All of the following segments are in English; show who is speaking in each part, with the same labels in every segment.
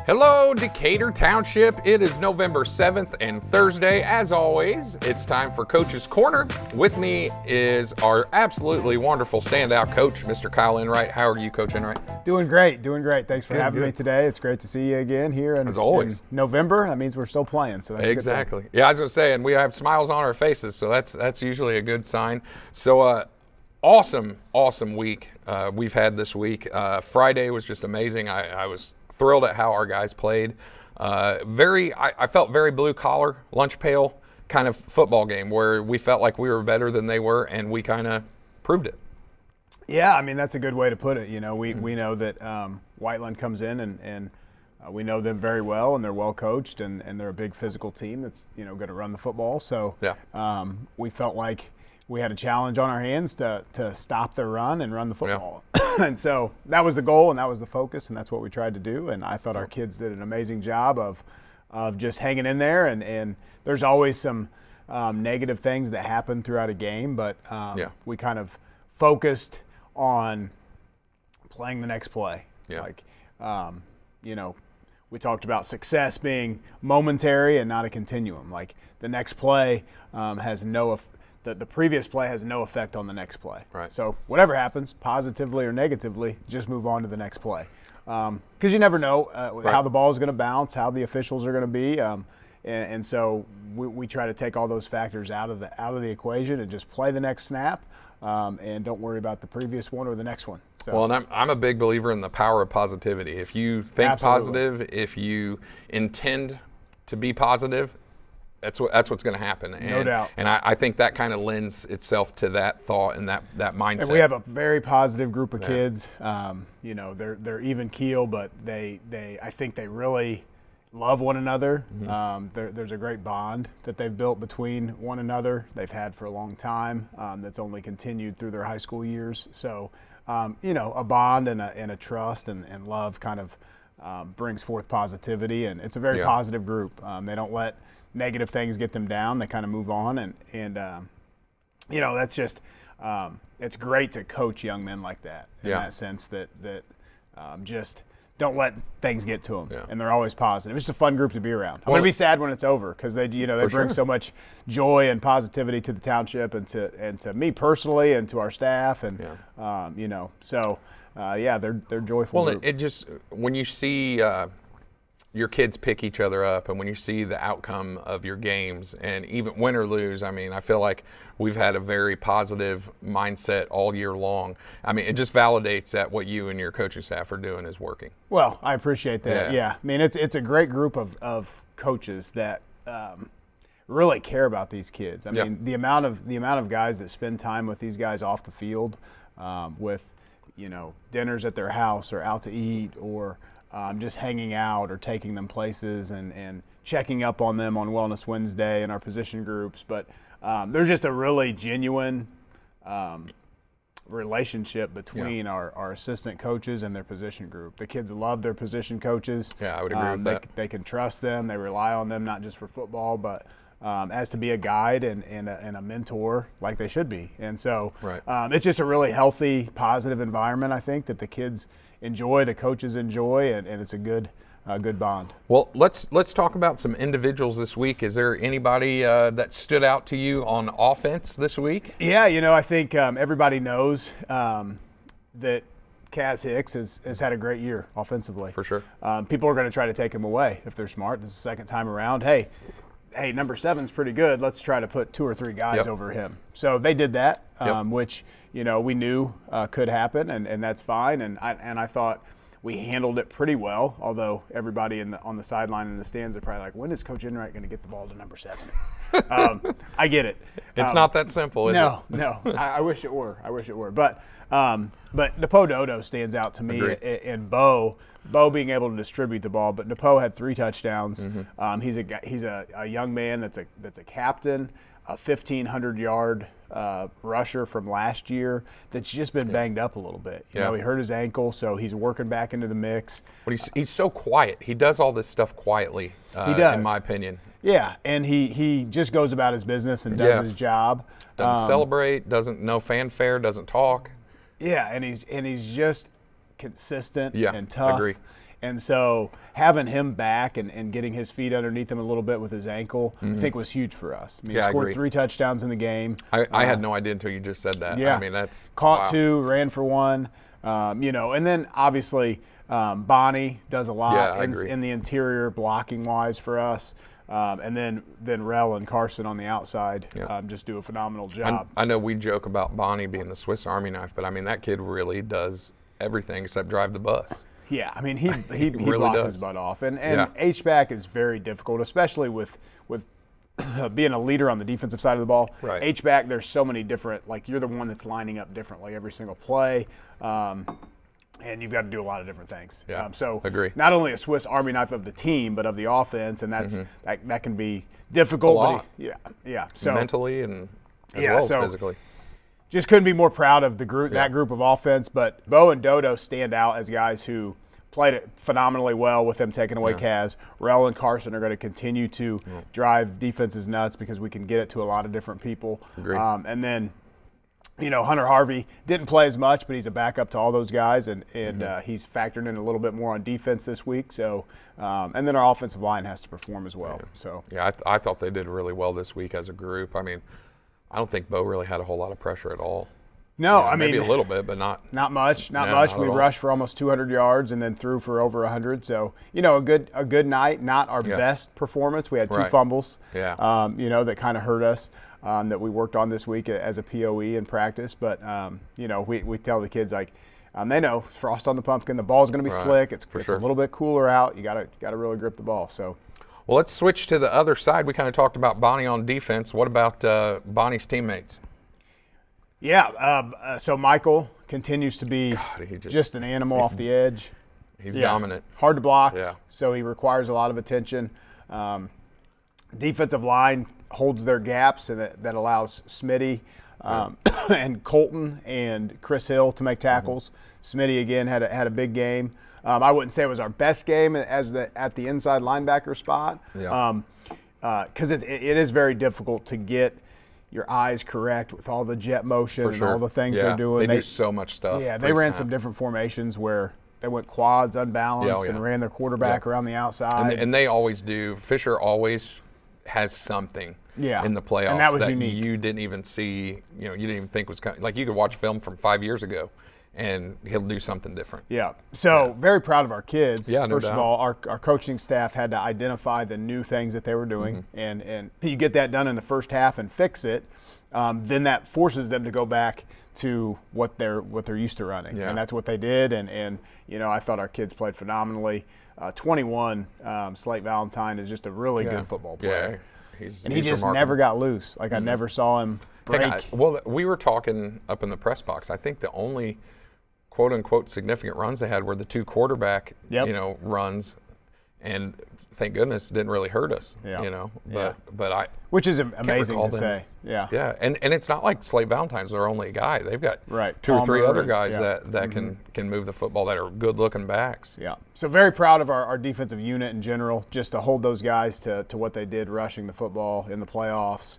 Speaker 1: Hello, Decatur Township. It is November 7th and Thursday. As always, it's time for Coach's Corner. With me is our absolutely wonderful standout coach, Mr. Kyle Enright. How are you, Coach Enright?
Speaker 2: Doing great. Thanks for having me today. It's great to see you again here in November. That means we're still playing, so that's
Speaker 1: exactly. Yeah, I was going to say, and we have smiles on our faces, so that's usually a good sign. So awesome week we've had this week. Friday was just amazing. I was thrilled at how our guys played. I felt very blue-collar, lunch pail kind of football game where we felt like we were better than they were, and we kind of proved it.
Speaker 2: Yeah, I mean, that's a good way to put it. You know, we know that Whiteland comes in and we know them very well, and they're well coached, and they're a big physical team that's, going to run the football. So we felt like we had a challenge on our hands to stop their run and run the football. Yeah. And so that was the goal, and that was the focus, and that's what we tried to do. And I thought our kids did an amazing job of just hanging in there. And there's always some negative things that happen throughout a game, but we kind of focused on playing the next play. Yeah. We talked about success being momentary and not a continuum. Like the next play has the previous play has no effect on the next play.
Speaker 1: Right.
Speaker 2: So whatever happens, positively or negatively, just move on to the next play. Because you never know how the ball is going to bounce, how the officials are going to be. And so we try to take all those factors out of the equation and just play the next snap and don't worry about the previous one or the next one. So.
Speaker 1: Well, and I'm a big believer in the power of positivity. If you think positive, if you intend to be positive, that's what's going to happen.
Speaker 2: No doubt.
Speaker 1: And I think that kind of lends itself to that thought and that mindset.
Speaker 2: And we have a very positive group of kids. They're even keel, but I think they really love one another. Mm-hmm. There's a great bond that they've built between one another. They've had for a long time. That's only continued through their high school years. So, a bond and a trust and love kind of brings forth positivity, and it's a very positive group. They don't let negative things get them down. They kind of move on, and that's just it's great to coach young men like that in that sense that just don't let things get to them, and they're always positive. It's just a fun group to be around. I'm going to be sad when it's over because they bring so much joy and positivity to the township and to me personally and to our staff, and they're joyful.
Speaker 1: Well,
Speaker 2: group.
Speaker 1: it just when you see your kids pick each other up, and when you see the outcome of your games, and even win or lose, I mean, I feel like we've had a very positive mindset all year long. I mean, it just validates that what you and your coaching staff are doing is working.
Speaker 2: Well, I appreciate that. Yeah. I mean, it's a great group of coaches that really care about these kids. I mean, the amount of guys that spend time with these guys off the field, with dinners at their house or out to eat or just hanging out or taking them places and checking up on them on Wellness Wednesday in our position groups. But there's just a really genuine relationship between our assistant coaches and their position group. The kids love their position coaches.
Speaker 1: Yeah, I would agree with that.
Speaker 2: They can trust them. They rely on them not just for football, but as to be a guide and a mentor like they should be. And so it's just a really healthy, positive environment, I think, that the kids enjoy, the coaches enjoy, and it's a good bond.
Speaker 1: Well, let's talk about some individuals this week. Is there anybody that stood out to you on offense this week?
Speaker 2: Yeah, I think everybody knows that Kaz Hicks has had a great year offensively.
Speaker 1: For sure.
Speaker 2: People are going to try to take him away if they're smart. This is the second time around. Hey, number 7's pretty good. Let's try to put 2 or 3 guys over him. So they did that, which we knew could happen, and that's fine. And I thought we handled it pretty well. Although everybody on the sideline in the stands are probably like, when is Coach Enright going to get the ball to number 7? I get it.
Speaker 1: It's not that simple, is it?
Speaker 2: No. I wish it were. But Napo Dodo stands out to me, and Bo being able to distribute the ball. But Napo had 3 touchdowns. Mm-hmm. He's a young man that's a captain, a 1,500-yard rusher from last year that's just been banged up a little bit. He hurt his ankle, so he's working back into the mix.
Speaker 1: But he's so quiet. He does all this stuff quietly,
Speaker 2: he does.
Speaker 1: in my opinion.
Speaker 2: Yeah, and he just goes about his business and does his job.
Speaker 1: Doesn't celebrate, no fanfare, doesn't talk.
Speaker 2: Yeah, and he's just consistent and tough.
Speaker 1: Agree.
Speaker 2: And so having him back and getting his feet underneath him a little bit with his ankle, I think was huge for us. I mean, he scored 3 touchdowns in the game.
Speaker 1: I had no idea until you just said that.
Speaker 2: Yeah.
Speaker 1: I mean, that's
Speaker 2: caught
Speaker 1: wow.
Speaker 2: 2, ran for 1. And then obviously Bonnie does a lot in the interior blocking wise for us. And then Rel and Carson on the outside just do a phenomenal job.
Speaker 1: I know we joke about Bonnie being the Swiss Army knife, but I mean that kid really does everything except drive the bus.
Speaker 2: Yeah, I mean he
Speaker 1: really
Speaker 2: blocked
Speaker 1: does.
Speaker 2: his butt off, and H-back is very difficult, especially with being a leader on the defensive side of the ball.
Speaker 1: Right.
Speaker 2: H-back, there's so many different, like you're the one that's lining up differently every single play. And you've got to do a lot of different things.
Speaker 1: Yeah,
Speaker 2: so
Speaker 1: agree.
Speaker 2: Not only a Swiss Army knife of the team, but of the offense, and that's that can be difficult.
Speaker 1: It's a lot.
Speaker 2: Yeah. So
Speaker 1: mentally and as well as physically.
Speaker 2: Just couldn't be more proud of the group, that group of offense. But Bo and Dodo stand out as guys who played it phenomenally well with them taking away Kaz. Rel and Carson are going to continue to drive defenses nuts because we can get it to a lot of different people.
Speaker 1: Agreed.
Speaker 2: And then, Hunter Harvey didn't play as much, but he's a backup to all those guys, and he's factored in a little bit more on defense this week. So, and then our offensive line has to perform as well. So
Speaker 1: I thought they did really well this week as a group. I mean, I don't think Bo really had a whole lot of pressure at all.
Speaker 2: No, I mean
Speaker 1: maybe a little bit, but not
Speaker 2: much. Not
Speaker 1: Yeah,
Speaker 2: much.
Speaker 1: not
Speaker 2: We
Speaker 1: at all.
Speaker 2: rushed for almost 200 yards and then threw for over 100. So a good night. Not our best performance. We had 2 fumbles.
Speaker 1: Yeah.
Speaker 2: That kind of hurt us. That we worked on this week as a POE in practice. But we tell the kids they know frost on the pumpkin. The ball's going to be slick. It's a little bit cooler out. You got to really grip the ball. So.
Speaker 1: Well, let's switch to the other side. We kind of talked about Bonnie on defense. What about Bonnie's teammates?
Speaker 2: Yeah, so Mykul continues to be just an animal off the edge.
Speaker 1: He's dominant.
Speaker 2: Hard to block,
Speaker 1: Yeah.
Speaker 2: so he requires a lot of attention. Defensive line holds their gaps, and that allows Smitty and Colton and Chris Hill to make tackles. Smitty, again, had a big game. I wouldn't say it was our best game at the inside linebacker spot because it is very difficult to get your eyes correct with all the jet motion and all the things they're doing.
Speaker 1: They do so much stuff.
Speaker 2: Yeah, they ran some different formations where they went quads unbalanced and ran their quarterback around the outside.
Speaker 1: And they always do. Fisher always has something in the playoffs
Speaker 2: and that was unique.
Speaker 1: You didn't even see, you didn't even think was coming. Like you could watch film from 5 years ago and he'll do something different.
Speaker 2: Yeah. So very proud of our kids.
Speaker 1: Yeah, no
Speaker 2: First
Speaker 1: doubt.
Speaker 2: of all, our coaching staff had to identify the new things that they were doing, and you get that done in the first half and fix it, then that forces them to go back to what they're used to running, and that's what they did. And I thought our kids played phenomenally. 21, Slate Valentine is just a really good football player.
Speaker 1: Yeah,
Speaker 2: he just never got loose. Like I never saw him break.
Speaker 1: Well, we were talking up in the press box. I think the only quote-unquote significant runs they had were the 2 quarterback, runs, and thank goodness it didn't really hurt us, But I
Speaker 2: which is amazing to say. Yeah.
Speaker 1: Yeah, and it's not like Slate Valentine's their only guy. They've got 2 or 3
Speaker 2: Palmer
Speaker 1: other guys that can move the football that are good-looking backs.
Speaker 2: Yeah. So very proud of our defensive unit in general, just to hold those guys to what they did rushing the football in the playoffs.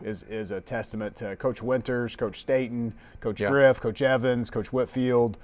Speaker 2: Is a testament to Coach Winters, Coach Staten, Coach Griff, Coach Evans, Coach Whitfield,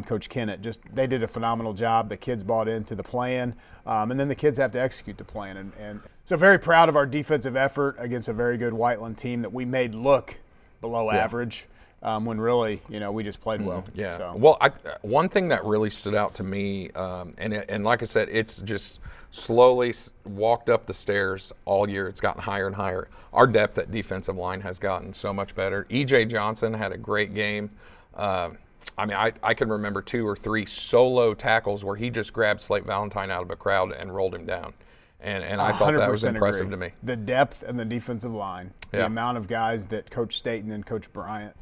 Speaker 2: Coach Kennett. Just they did a phenomenal job. The kids bought into the plan, and then the kids have to execute the plan. And so very proud of our defensive effort against a very good Whiteland team that we made look below average when really, we just played well.
Speaker 1: Yeah.
Speaker 2: So.
Speaker 1: Well, one thing that really stood out to me, and like I said, it's just slowly walked up the stairs all year. It's gotten higher and higher. Our depth at defensive line has gotten so much better. E.J. Johnson had a great game. I can remember 2 or 3 solo tackles where he just grabbed Slate Valentine out of a crowd and rolled him down. And I thought that was impressive to me.
Speaker 2: The depth and the defensive line, the amount of guys that Coach Staten and Coach Bryant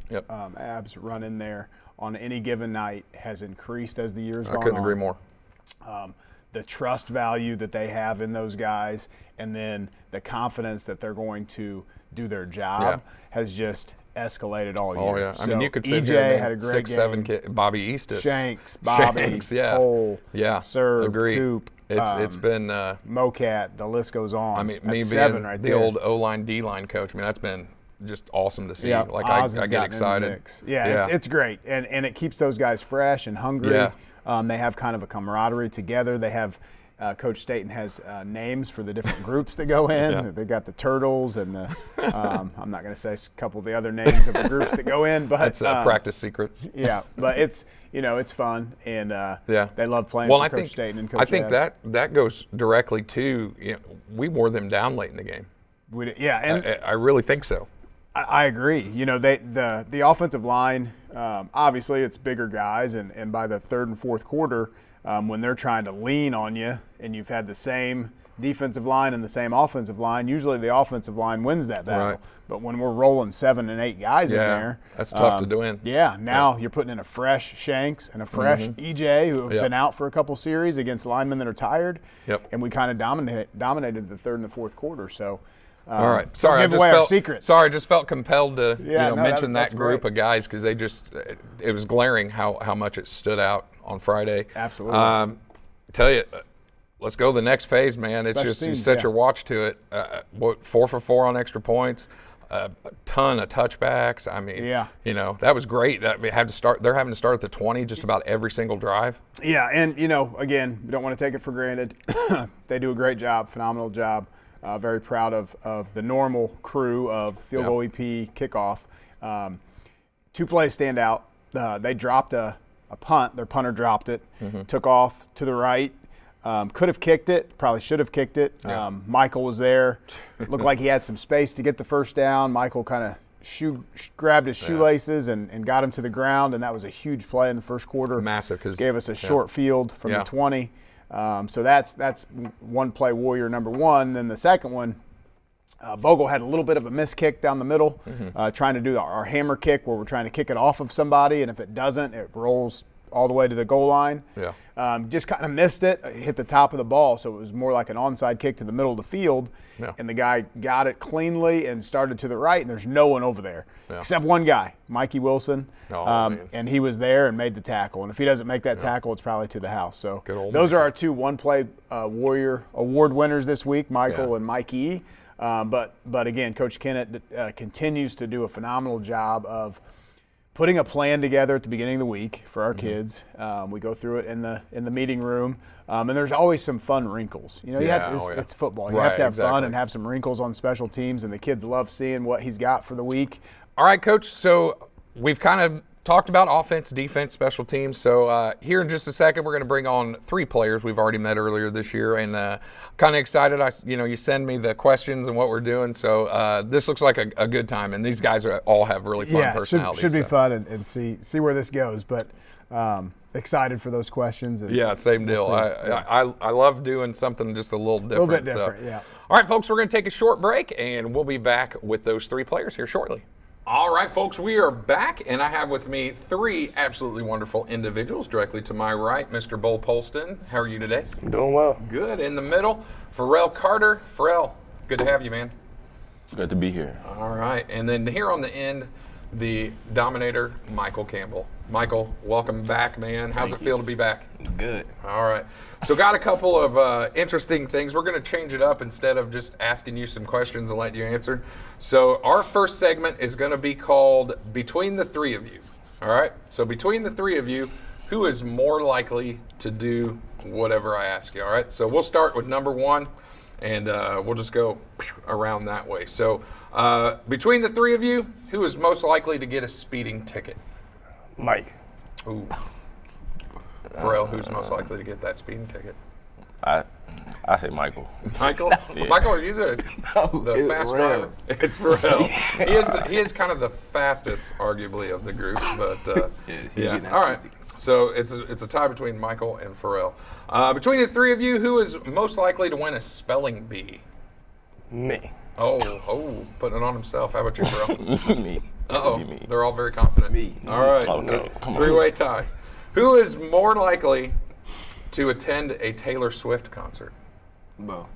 Speaker 2: Abs run in there on any given night has increased as the years gone on.
Speaker 1: I couldn't agree more.
Speaker 2: The trust value that they have in those guys, and then the confidence that they're going to do their job has just escalated all year.
Speaker 1: Oh, yeah.
Speaker 2: So
Speaker 1: I mean, you could sit
Speaker 2: EJ
Speaker 1: here and
Speaker 2: had a great
Speaker 1: 6'7"
Speaker 2: game.
Speaker 1: kid, Bobby Eastis.
Speaker 2: Shanks, Bobby, Cole, Serb,
Speaker 1: Agreed.
Speaker 2: Coop.
Speaker 1: It's been
Speaker 2: Mocat, the list goes on.
Speaker 1: I mean,
Speaker 2: That's
Speaker 1: me
Speaker 2: 7
Speaker 1: being
Speaker 2: right
Speaker 1: the
Speaker 2: there.
Speaker 1: old O-line, D-line coach, I mean, that's been just awesome to see.
Speaker 2: Oz
Speaker 1: I
Speaker 2: has
Speaker 1: get
Speaker 2: gotten in the
Speaker 1: excited.
Speaker 2: mix. Yeah, it's great. And it keeps those guys fresh and hungry.
Speaker 1: Yeah.
Speaker 2: They have kind of a camaraderie together. They have Coach Staten has names for the different groups that go in.
Speaker 1: Yeah.
Speaker 2: They got the Turtles and the I'm not going to say a couple of the other names of the groups that go in, but
Speaker 1: That's practice secrets.
Speaker 2: Yeah, but it's it's fun, and they love playing
Speaker 1: Well,
Speaker 2: for
Speaker 1: I
Speaker 2: Coach
Speaker 1: think,
Speaker 2: Staten and Coach
Speaker 1: I think
Speaker 2: Adds.
Speaker 1: that goes directly to, we wore them down late in the game.
Speaker 2: And
Speaker 1: I really think so.
Speaker 2: I agree. The offensive line, obviously it's bigger guys, and by the third and fourth quarter, when they're trying to lean on you and you've had the same defensive line and the same offensive line, usually the offensive line wins that battle.
Speaker 1: Right.
Speaker 2: But when we're rolling 7 and 8 guys in there,
Speaker 1: that's tough to do in.
Speaker 2: Yeah, now you're putting in a fresh Shanks and a fresh EJ who have been out for a couple series against linemen that are tired.
Speaker 1: Yep.
Speaker 2: And we kind of dominated the third and the fourth quarter. So.
Speaker 1: All right. Sorry,
Speaker 2: give away our secrets.
Speaker 1: Sorry, I just felt compelled to mention
Speaker 2: that's
Speaker 1: that group
Speaker 2: great.
Speaker 1: of guys because it was glaring how much it stood out on Friday.
Speaker 2: Absolutely.
Speaker 1: Tell you, let's go to the next phase, man. It's
Speaker 2: Special
Speaker 1: just
Speaker 2: teams,
Speaker 1: you set your watch to it. 4 for 4 on extra points, a ton of touchbacks. I mean, that was great. They're having to start at the 20 just about every single drive.
Speaker 2: Yeah, and again, we don't want to take it for granted. They do a great job, phenomenal job. Very proud of the normal crew of field goal EP kickoff. 2 plays stand out. They dropped a punt. Their punter dropped it, took off to the right. Could have kicked it, probably should have kicked it.
Speaker 1: Yeah.
Speaker 2: Mykul was there. It looked like he had some space to get the first down. Mykul kind of grabbed his shoelaces and got him to the ground, and that was a huge play in the first quarter.
Speaker 1: Massive. Because
Speaker 2: gave us a short field from the 20. So that's one play warrior number one. Then the second one, Vogel had a little bit of a miss kick down the middle, trying to do our hammer kick where we're trying to kick it off of somebody, and if it doesn't, it rolls all the way to the goal line.
Speaker 1: Yeah.
Speaker 2: Just kind of missed it, hit the top of the ball, so it was more like an onside kick to the middle of the field.
Speaker 1: Yeah.
Speaker 2: And the guy got it cleanly and started to the right, and there's no one over there except one guy, Mikey Wilson. And he was there and made the tackle. And if he doesn't make that tackle, it's probably to the house. So those are our 2 one-play Warrior Award winners this week, Mykul and Mikey. But again, Coach Kennett continues to do a phenomenal job of putting a plan together at the beginning of the week for our kids. We go through it in the meeting room, and there's always some fun wrinkles. It's football. You have to have fun and have some wrinkles on special teams, and the kids love seeing what he's got for the week.
Speaker 1: All right, Coach. So we've kind of talked about offense, defense, special teams. So here in just a second, we're going to bring on 3 players we've already met earlier this year, and kind of excited. You send me the questions and what we're doing. So this looks like a good time, and these guys all have really fun personalities.
Speaker 2: Should be fun and see where this goes. But excited for those questions. And
Speaker 1: same deal. I love doing something just a little different.
Speaker 2: A little bit different, yeah.
Speaker 1: All right, folks, we're going to take a short break, and we'll be back with those 3 players here shortly. All right, folks, we are back, and I have with me 3 absolutely wonderful individuals. Directly to my right, Mr. Bo Polston. How are you today?
Speaker 3: I'm doing well.
Speaker 1: Good. In the middle, Pharrell Carter. Pharrell, good to have you, man.
Speaker 3: Good to be here.
Speaker 1: All right. And then here on the end, the Dominator, Mykul Campbell. Mykul, welcome back, man. How's it feel to be back?
Speaker 3: Good.
Speaker 1: All right. So got a couple of interesting things. We're going to change it up instead of just asking you some questions and let you answer. So our first segment is going to be called Between the 3 of You. All right? So between the 3 of you, who is more likely to do whatever I ask you? All right? So we'll start with number 1, and we'll just go around that way. So between the 3 of you, who is most likely to get a speeding ticket?
Speaker 3: Mike.
Speaker 1: Ooh. Pharrell, who's most likely to get that speeding ticket?
Speaker 3: I say Mykul.
Speaker 1: Mykul? Yeah. Mykul, are you the fast driver? It's Pharrell. He is kind of the fastest, arguably, of the group. But yeah. All right. So it's a tie between Mykul and Pharrell. Between the 3 of you, who is most likely to win a spelling bee?
Speaker 3: Me.
Speaker 1: Oh, putting it on himself. How about you, Pharrell?
Speaker 3: Me.
Speaker 1: Uh-oh.
Speaker 3: Me.
Speaker 1: They're all very confident.
Speaker 3: Me.
Speaker 1: All right.
Speaker 3: Oh, no. Come on.
Speaker 1: 3-way tie. Who is more likely to attend a Taylor Swift concert?
Speaker 3: Bo.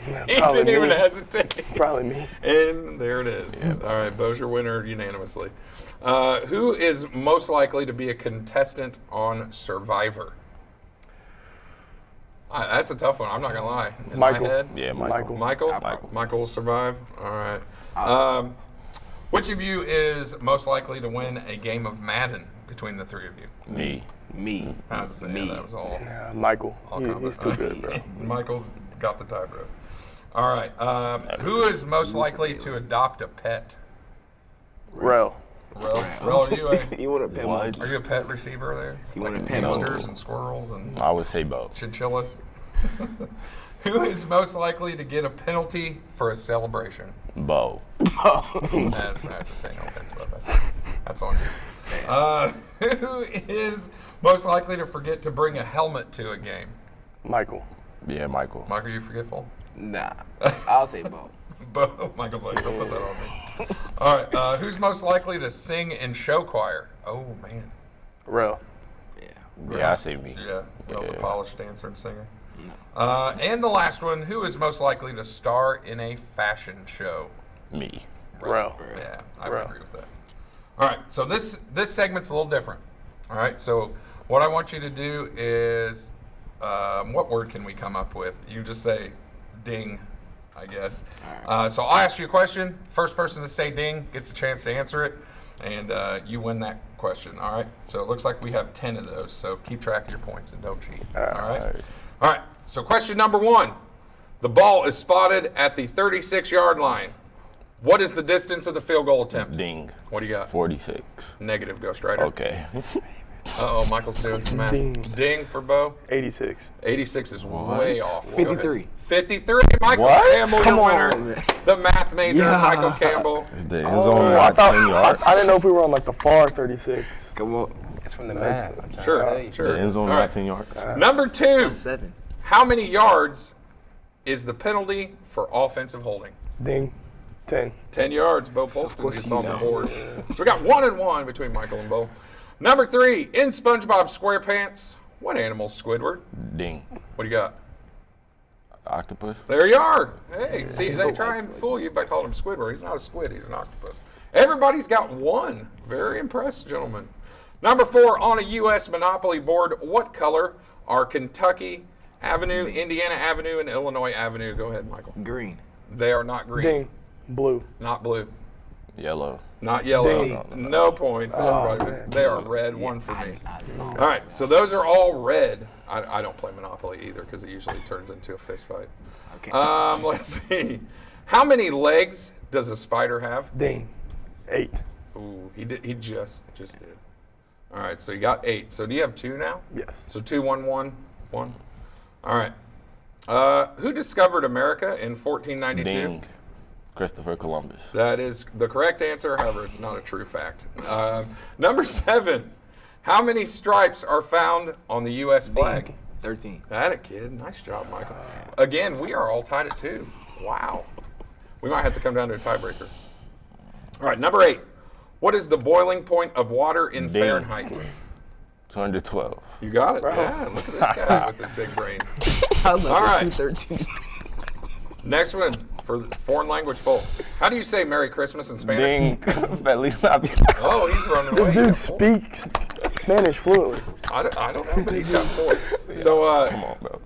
Speaker 1: He didn't even hesitate.
Speaker 3: Probably me.
Speaker 1: And there it is. Yeah. All right, Bo's your winner unanimously. Who is most likely to be a contestant on Survivor? That's a tough one. I'm not going to lie. In my head,
Speaker 3: Yeah, Mykul.
Speaker 1: Mykul will survive. All right. Which of you is most likely to win a game of Madden between the three of you?
Speaker 3: Me.
Speaker 1: I was saying, that was all.
Speaker 4: Mykul.
Speaker 1: All
Speaker 4: He's too good, bro.
Speaker 1: Michael's got the tie, bro. All right. Who is most likely to adopt a pet?
Speaker 4: Rel.
Speaker 1: Rel, are you
Speaker 3: You want a pet monkey?
Speaker 1: a pet receiver there?
Speaker 3: You want a pet
Speaker 1: Hamsters
Speaker 3: monkey?
Speaker 1: and squirrels and
Speaker 3: I would say Bo.
Speaker 1: chinchillas. Who is most likely to get a penalty for a celebration?
Speaker 3: Bo.
Speaker 1: That's nice to say. No offense, but that's on you. Who is most likely to forget to bring a helmet to a game?
Speaker 4: Mykul.
Speaker 3: Yeah, Mykul.
Speaker 1: Mike, are you forgetful?
Speaker 5: Nah, I'll say Bo.
Speaker 1: Bo. Michael's like, don't put that on me. All right. Who's most likely to sing in show choir? Oh, man.
Speaker 4: Rel.
Speaker 3: Yeah, I say me.
Speaker 1: Yeah. Mel's a polished dancer and singer. And the last one, who is most likely to star in a fashion show?
Speaker 3: Me.
Speaker 4: Rel.
Speaker 1: Yeah, I would agree with that. All right, so this segment's a little different. All right, so what I want you to do is, what word can we come up with? You just say ding, I guess. So I'll ask you a question. First person to say ding gets a chance to answer it, and you win that question. All right, so it looks like we have 10 of those, so keep track of your points and don't cheat. All right? All right, so question number 1. The ball is spotted at the 36-yard line. What is the distance of the field goal attempt?
Speaker 3: Ding.
Speaker 1: What do you got?
Speaker 3: 46.
Speaker 1: Negative, Ghost Rider.
Speaker 3: Okay.
Speaker 1: Uh-oh, Michael's doing some math.
Speaker 4: Ding.
Speaker 1: Ding for Bo.
Speaker 4: 86.
Speaker 1: 86 is way off.
Speaker 5: 53.
Speaker 1: 53. Mykul
Speaker 3: What?
Speaker 1: Campbell,
Speaker 4: Come
Speaker 1: your
Speaker 4: on,
Speaker 1: winner. The math major, Mykul Campbell.
Speaker 3: Is the end zone not 10 yards?
Speaker 4: I didn't know if we were on like the far 36.
Speaker 5: Come on. That's from the math.
Speaker 1: Sure,
Speaker 3: The
Speaker 1: sure.
Speaker 3: end zone
Speaker 1: All
Speaker 3: not
Speaker 1: right.
Speaker 3: 10 yards?
Speaker 1: Number 2.
Speaker 5: 7.
Speaker 1: How many yards is the penalty for offensive holding?
Speaker 4: Ding. 10.
Speaker 1: 10 yards. Bo Polston gets
Speaker 5: you
Speaker 1: on the
Speaker 5: know.
Speaker 1: board. So we got 1 and 1 between Mykul and Bo. Number 3. In SpongeBob SquarePants, what animal's Squidward?
Speaker 3: Ding.
Speaker 1: What do you got?
Speaker 3: Octopus?
Speaker 1: There you are. Hey, see, they try and fool you by calling him Squidward. He's not a squid, he's an octopus. Everybody's got 1. Very impressed, gentlemen. Number 4, on a U.S. Monopoly board, what color are Kentucky Avenue, Indiana Avenue, and Illinois Avenue? Go ahead, Michael.
Speaker 5: Green.
Speaker 1: They are not green.
Speaker 4: Ding. Blue.
Speaker 1: Not blue.
Speaker 3: Yellow.
Speaker 1: Not yellow.
Speaker 4: Ding.
Speaker 1: No points. Everybody was, they are red. 1 for me. All right, so those are all red. I don't play Monopoly either because it usually turns into a fist fight.
Speaker 5: Okay.
Speaker 1: Let's see. How many legs does a spider have?
Speaker 4: Ding. 8.
Speaker 1: Ooh, he did. He just did. All right, so you got 8. So do you have 2 now?
Speaker 4: Yes.
Speaker 1: So 2, 1, 1, 1. All right. Who discovered America in 1492?
Speaker 3: Ding. Christopher Columbus.
Speaker 1: That is the correct answer. However, it's not a true fact. Number 7. How many stripes are found on the U.S. flag?
Speaker 5: 13.
Speaker 1: That it, kid. Nice job, Michael. Again, we are all tied at 2. Wow. We might have to come down to a tiebreaker. All right, number 8. What is the boiling point of water in
Speaker 3: Ding.
Speaker 1: Fahrenheit?
Speaker 3: 212.
Speaker 1: You got it. Yeah, look at this guy with his big brain.
Speaker 5: I was
Speaker 1: All right.
Speaker 5: 213.
Speaker 1: Next one for foreign language folks. How do you say Merry Christmas in Spanish?
Speaker 3: Ding. Feliz Navidad.
Speaker 1: Oh, he's running away.
Speaker 4: This dude speaks Spanish fluently.
Speaker 1: I don't know, but he's got 4. So,
Speaker 3: Come on, bro.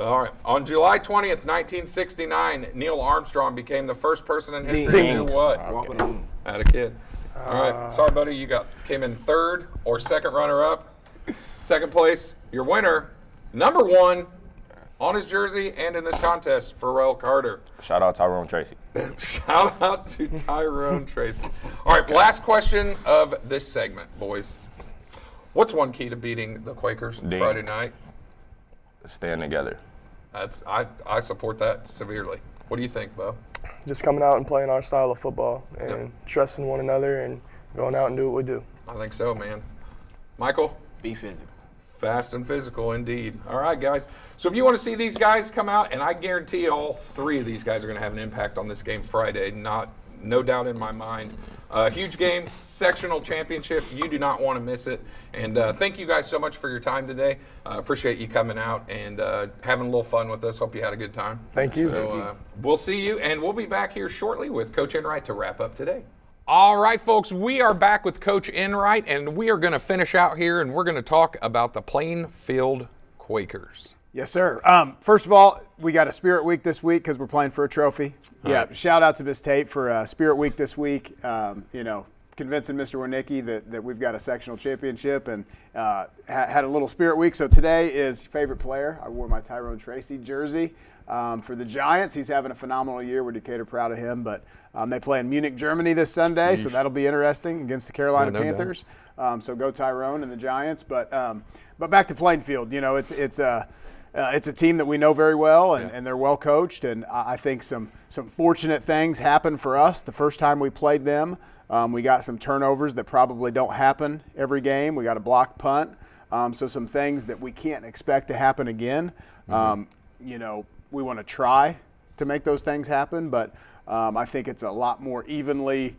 Speaker 1: all right. On July 20th, 1969, Neil Armstrong became the first person in history to
Speaker 4: Ding.
Speaker 1: do what?
Speaker 5: Walk on the moon.
Speaker 1: Had a kid. All right. Sorry, buddy. You came in 3rd or 2nd runner-up. 2nd place. Your winner, number 1 on his jersey and in this contest, Pharrell Carter.
Speaker 3: Shout out Tyrone Tracy.
Speaker 1: Shout out to Tyrone Tracy. All right. Last question of this segment, boys. What's one key to beating the Quakers
Speaker 3: Ding.
Speaker 1: Friday night?
Speaker 3: Stand together.
Speaker 1: I support that severely. What do you think, Bo?
Speaker 4: Just coming out and playing our style of football and trusting one another and going out and do what we do.
Speaker 1: I think so, man. Michael?
Speaker 5: Be physical.
Speaker 1: Fast and physical, indeed. All right, guys. So if you want to see these guys come out, and I guarantee all 3 of these guys are going to have an impact on this game Friday, no doubt in my mind. Huge game, sectional championship. You do not want to miss it. And thank you guys so much for your time today. Appreciate you coming out and having a little fun with us. Hope you had a good time.
Speaker 4: Thank you.
Speaker 1: So we'll see you, and we'll be back here shortly with Coach Enright to wrap up today. All right, folks, we are back with Coach Enright, and we are going to finish out here, and we're going to talk about the Plainfield Quakers.
Speaker 2: Yes, sir. First of all, we got a Spirit Week this week because we're playing for a trophy.
Speaker 1: Right.
Speaker 2: Shout out to Miss Tate for Spirit Week this week. Convincing Mr. Wernicki that we've got a sectional championship and had a little Spirit Week. So today is favorite player. I wore my Tyrone Tracy jersey for the Giants. He's having a phenomenal year. We're Decatur proud of him. But they play in Munich, Germany this Sunday, so that'll be interesting against the Carolina Panthers. So go Tyrone and the Giants. But back to Plainfield. It's a team that we know very well, and they're well coached. And I think some fortunate things happened for us the first time we played them. We got some turnovers that probably don't happen every game. We got a blocked punt. So some things that we can't expect to happen again. We want to try to make those things happen, but I think it's a lot more evenly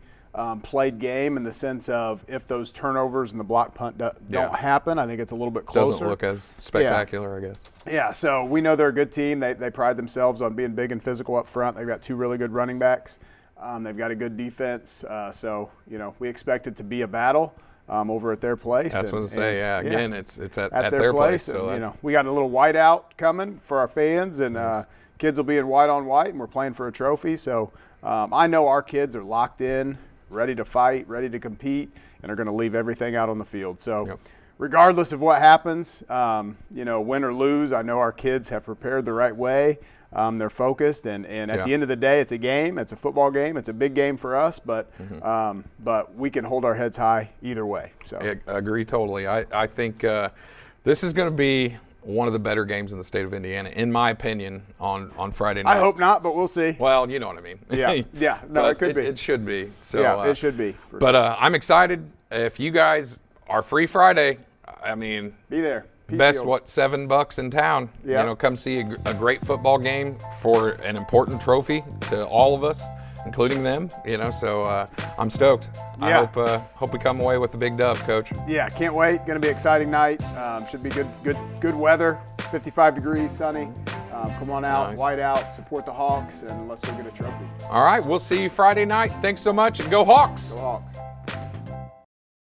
Speaker 2: played game in the sense of if those turnovers and the block punt don't happen, I think it's a little bit closer.
Speaker 1: Doesn't look as spectacular, I guess.
Speaker 2: Yeah, so we know they're a good team. They pride themselves on being big and physical up front. They've got 2 really good running backs. They've got a good defense. We expect it to be a battle over at their place.
Speaker 1: That's what I say. Again, it's at their place. So
Speaker 2: we got a little whiteout coming for our fans, and kids will be in white on white, and we're playing for a trophy. So I know our kids are locked in, ready to fight, ready to compete, and are going to leave everything out on the field. So regardless of what happens, win or lose, I know our kids have prepared the right way. They're focused, and at the end of the day, it's a game. It's a football game. It's a big game for us, but we can hold our heads high either way. So
Speaker 1: I agree totally. I think this is going to be one of the better games in the state of Indiana, in my opinion, on Friday night.
Speaker 2: I hope not, but we'll see.
Speaker 1: Well, you know what I mean.
Speaker 2: No, it could be.
Speaker 1: It should be. So,
Speaker 2: it should be.
Speaker 1: But I'm excited. If you guys are free Friday, be
Speaker 2: there.
Speaker 1: Best $7 in town. Come see a great football game for an important trophy to all of us, including them. So I'm stoked. I hope we come away with a big dub, Coach.
Speaker 2: Yeah, can't wait. Going to be an exciting night. Should be good weather. 55 degrees, sunny. Come on out, white out, support the Hawks, and let's go get a trophy.
Speaker 1: All right, we'll see you Friday night. Thanks so much, and go Hawks.
Speaker 2: Go Hawks.